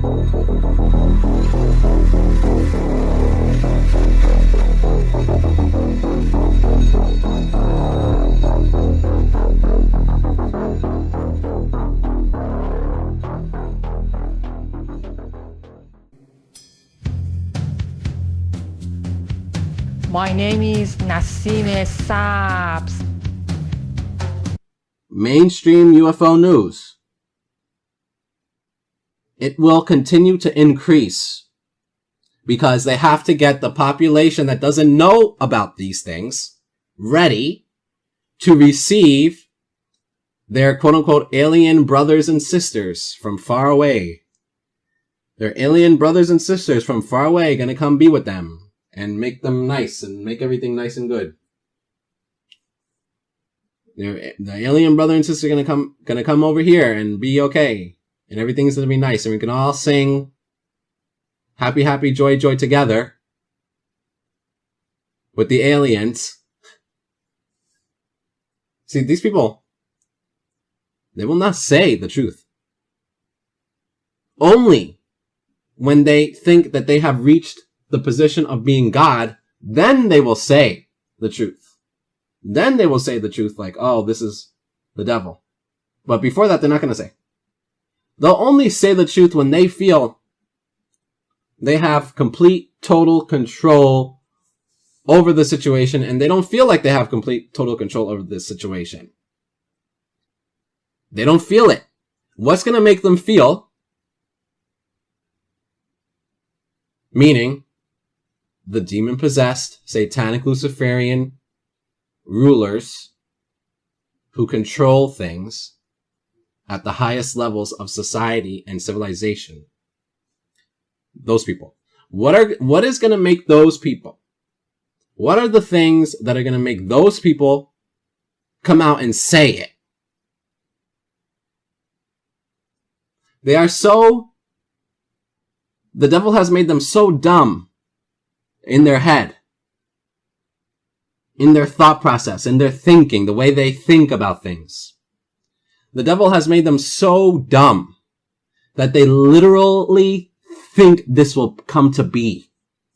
My name is Nassim Sabs. Mainstream UFO news. It will continue to increase because they have to get the population that doesn't know about these things ready to receive their quote-unquote alien brothers and sisters from far away. Their alien brothers and sisters from far away gonna come be with them and make them nice and make everything nice and good. The alien brother and sister gonna come over here and be okay, and everything's gonna be nice, and we can all sing happy, happy, joy, joy together with the aliens. See, these people, they will not say the truth. Only when they think that they have reached the position of being God, then they will say the truth. Then they will say the truth like, oh, this is the devil. But before that, they're not going to say. They'll only say the truth when they feel they have complete, total control over the situation, and they don't feel like they have complete, total control over this situation. They don't feel it. What's going to make them feel? Meaning, the demon-possessed, satanic Luciferian rulers who control things at the highest levels of society and civilization. Those people. What is going to make those people? What are the things that are going to make those people come out and say it? They are so... The devil has made them so dumb in their head, in their thought process, in their thinking, the way they think about things. The devil has made them so dumb that they literally think this will come to be.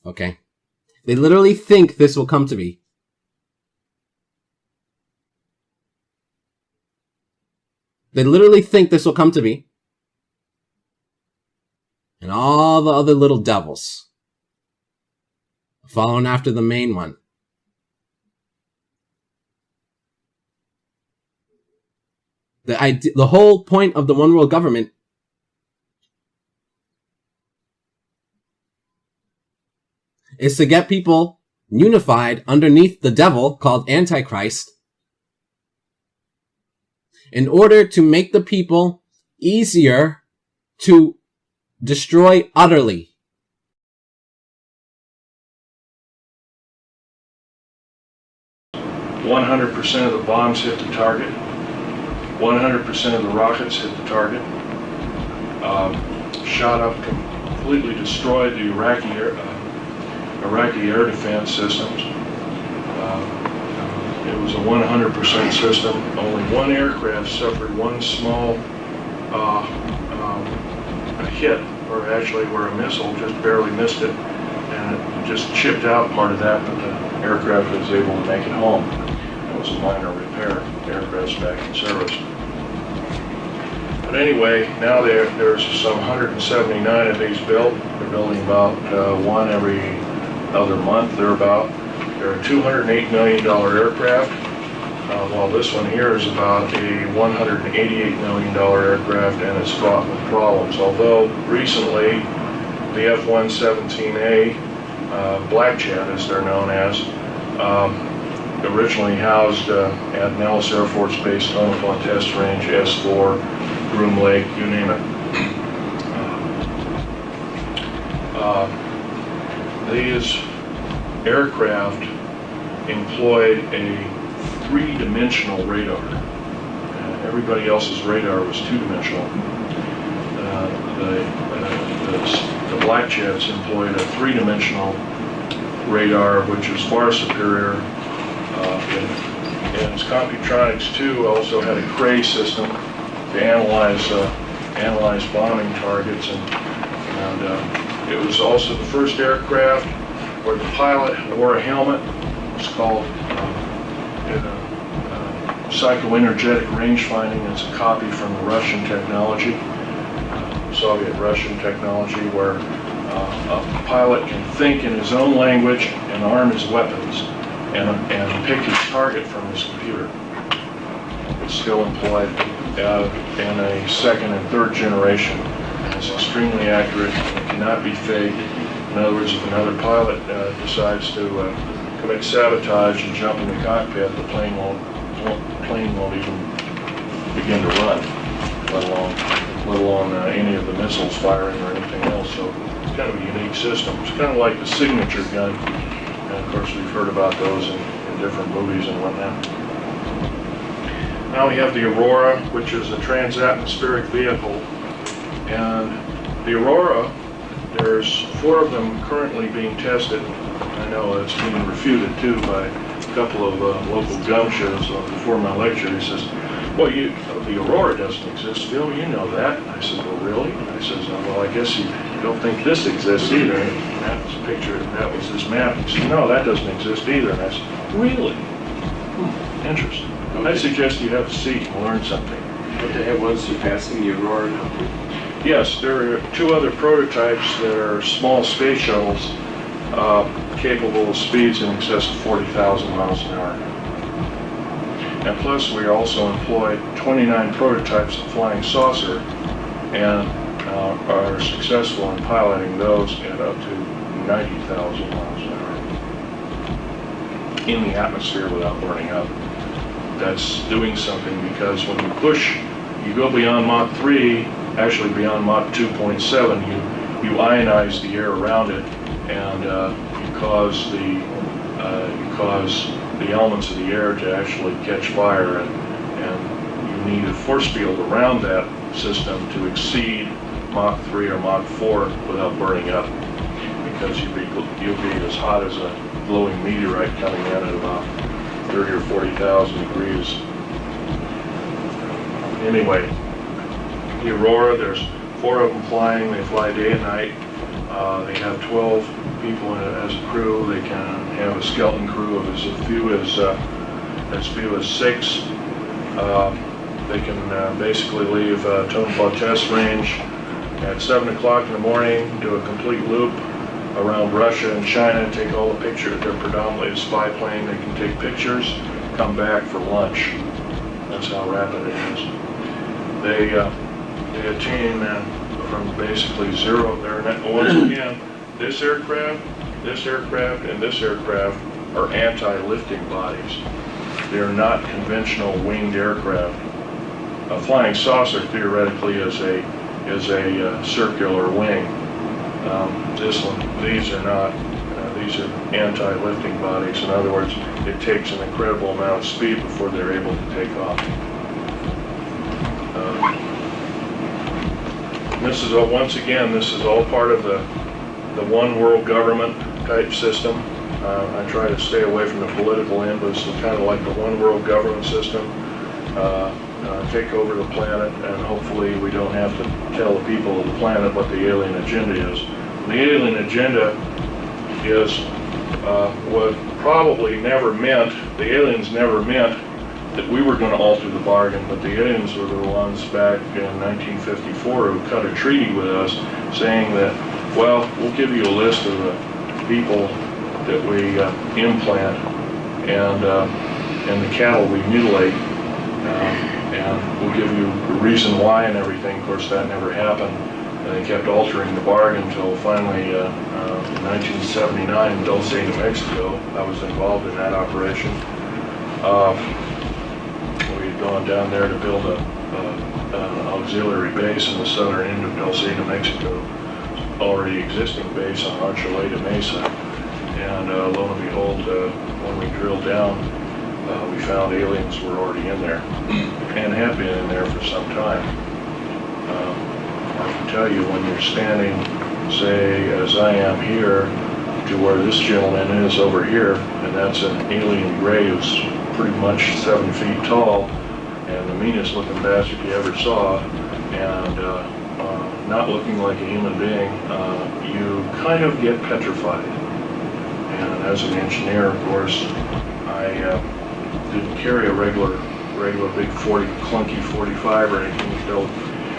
Okay? They literally think this will come to be. They literally think this will come to be. And all the other little devils following after the main one. The whole point of the one world government is to get people unified underneath the devil called Antichrist in order to make the people easier to destroy utterly. %100% of the bombs hit the target. 100% of the rockets hit the target. Shot up, completely destroyed the Iraqi air defense systems. It was a 100% system. Only one aircraft suffered one small hit, or actually where a missile just barely missed it, and it just chipped out part of that, but the aircraft was able to make it home. It was a minor repair. The aircraft's back in service. But anyway, now there's some 179 of these built. They're building about one every other month, thereabout. They're a $208 million aircraft, while this one here is about a $188 million aircraft, and it's fraught with problems. Although recently, the F-117A, Black Jet as they're known as, originally housed at Nellis Air Force Base, Tonopah Test Range, S4, Groom Lake, you name it. These aircraft employed a three-dimensional radar. Everybody else's radar was two-dimensional. The Black Jets employed a three-dimensional radar, which is far superior. And its Computronics 2 also had a Cray system to analyze bombing targets, and And it was also the first aircraft where the pilot wore a helmet. It's called psychoenergetic range finding. It's a copy from the Russian technology, Soviet-Russian technology, where a pilot can think in his own language and arm his weapons and pick his target from his computer. It's still employed in a second and third generation. It's extremely accurate and it cannot be faked. In other words, if another pilot decides to commit sabotage and jump in the cockpit, the plane won't even begin to run, let alone any of the missiles firing or anything else. So it's kind of a unique system. It's kind of like the signature gun, and of course we've heard about those in different movies and whatnot. Now we have the Aurora, which is a transatmospheric vehicle, and the Aurora, there's 4 of them currently being tested. I know it's being refuted too by a couple of local gun shows before my lecture. He says, well, the Aurora doesn't exist, Phil, you know that. I said, well, really? I says, well, I guess you don't think this exists either. And that was a picture, that was this map. He said, no, that doesn't exist either. And I said, really? Interesting. Okay. I suggest you have a seat and learn something. But they have one surpassing the Aurora now. Yes, there are 2 other prototypes that are small space shuttles capable of speeds in excess of 40,000 miles an hour. And plus, we also employ 29 prototypes of flying saucer and are successful in piloting those at up to 90,000 miles an hour in the atmosphere without burning up. That's doing something, because when you push, you go beyond Mach 3, actually beyond Mach 2.7, you ionize the air around it, and you cause the elements of the air to actually catch fire, and you need a force field around that system to exceed Mach 3 or Mach 4 without burning up, because you'll be as hot as a glowing meteorite coming in at about 30 or 40,000 degrees. Anyway, the Aurora, there's 4 of them flying. They fly day and night. They have 12 people in it as a crew. They can have a skeleton crew of as few as 6. They can basically leave Tonopah Test Range at 7 o'clock in the morning, do a complete loop around Russia and China, take all the pictures. They're predominantly a spy plane. They can take pictures, come back for lunch. That's how rapid it is. They attain from basically zero. Once again, this aircraft, and this aircraft are anti-lifting bodies. They're not conventional winged aircraft. A flying saucer theoretically is a circular wing. These are not. These are anti-lifting bodies. In other words, it takes an incredible amount of speed before they're able to take off. This is all part of the one world government type system. I try to stay away from the political end, but it's kind of like the one world government system. Take over the planet, and hopefully we don't have to tell the people of the planet what the alien agenda is. The alien agenda is what probably never meant, the aliens never meant that we were going to alter the bargain, but the aliens were the ones back in 1954 who cut a treaty with us saying that, well, we'll give you a list of the people that we implant and the cattle we mutilate, and we'll give you the reason why and everything. Of course, that never happened. And they kept altering the bargain until finally in 1979 in Dulce, New Mexico, I was involved in that operation. We'd gone down there to build an auxiliary base in the southern end of Dulce, New Mexico, already existing base on Archuleta Mesa. And lo and behold, when we drilled down, we found aliens were already in there and have been in there for some time. I can tell you, when you're standing, say, as I am here, to where this gentleman is over here, and that's an alien gray who's pretty much 7 feet tall, and the meanest looking bastard you ever saw, and not looking like a human being, you kind of get petrified. And as an engineer, of course, I didn't carry a regular big clunky 45 or anything built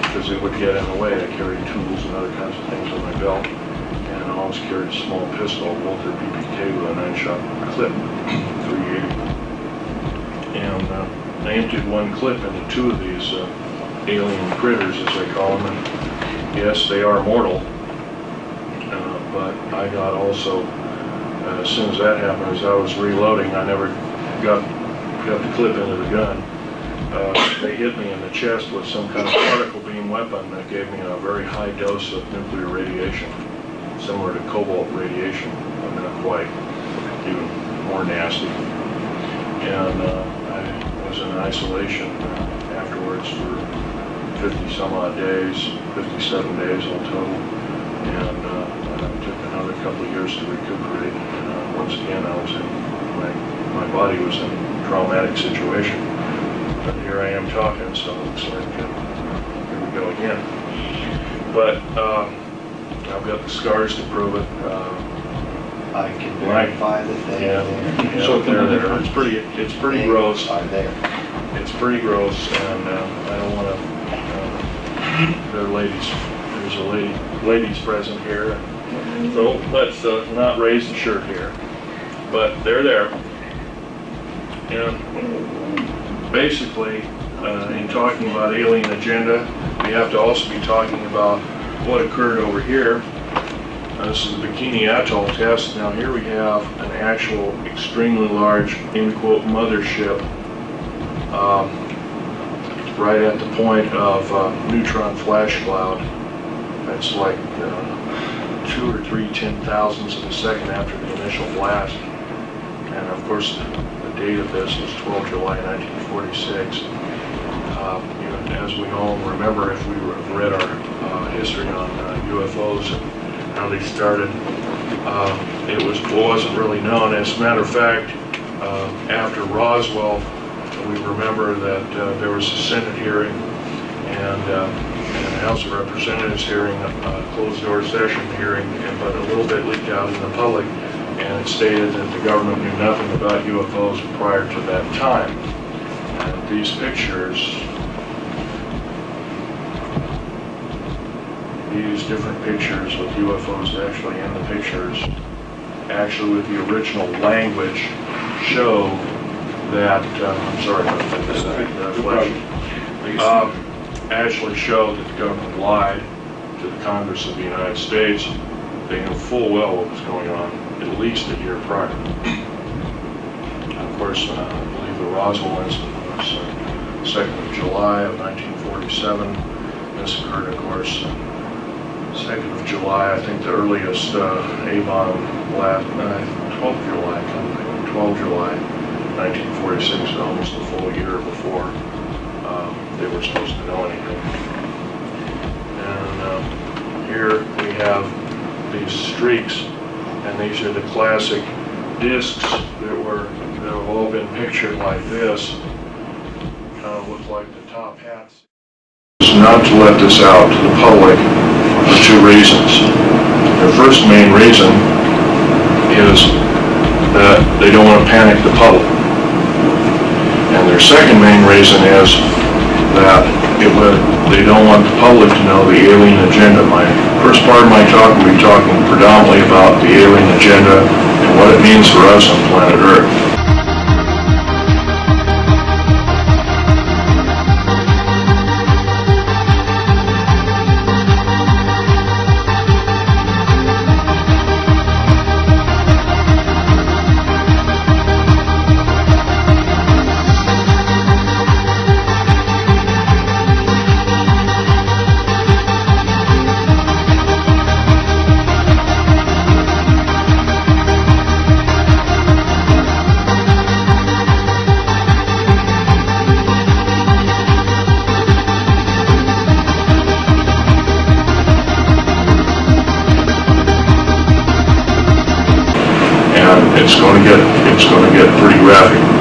because it would get in the way. I carried tools and other kinds of things on my belt, and I always carried a small pistol, Walther Prt2 with a 9-shot clip, 380. And I emptied one clip into two of these alien critters, as they call them, and yes, they are mortal, but I got also, as soon as that happened, as I was reloading, I never got the clip into the gun. They hit me in the chest with some kind of particle beam weapon that gave me a very high dose of nuclear radiation, similar to cobalt radiation, but not quite, even more nasty. And I was in isolation afterwards for 50 some odd days, 57 days all total, and it took another couple of years to recuperate. Once again, I was in, my body was in a traumatic situation. But here I am talking, so it looks like here we go again. But I've got the scars to prove it. I can verify that they are there. Yeah, so they're there. It's pretty They gross. are there. It's pretty gross, and I don't want to. There are ladies. There's a ladies present here, so let's not raise the shirt here. But they're there, and basically, in talking about alien agenda, we have to also be talking about what occurred over here. This is the Bikini Atoll test. Now here we have an actual extremely large, in quote, mothership right at the point of neutron flash cloud. That's like 2 or 3 10,000ths of a second after the initial blast. And of course, the date of this was 12 July 1946. As we all remember, if we read our history on UFOs and how they started, it wasn't really known. As a matter of fact, after Roswell, we remember that there was a Senate hearing and the House of Representatives hearing, a closed-door session hearing, but a little bit leaked out in the public, and it stated that the government knew nothing about UFOs prior to that time. And these pictures, these different pictures with UFOs actually in the pictures, actually with the original language, show that, I'm sorry about this, actually show that the government lied to the Congress of the United States. They knew full well what was going on at least a year prior. Of course, I believe the Roswell incident was 2nd of July of 1947. This occurred, of course, 2nd of July. I think the earliest A-bomb blast, 12th July, 12 July 1946, almost a full year before they were supposed to know anything. And here we have these streaks, and these are the classic discs that have all been pictured like this. Kind of look like the top hats. Not to let this out to the public for two reasons. The first main reason is that they don't want to panic the public. And their second main reason is that they don't want the public to know the alien agenda. My first part of my talk will be talking predominantly about the alien agenda and what it means for us on planet Earth. It's going to get pretty graphic.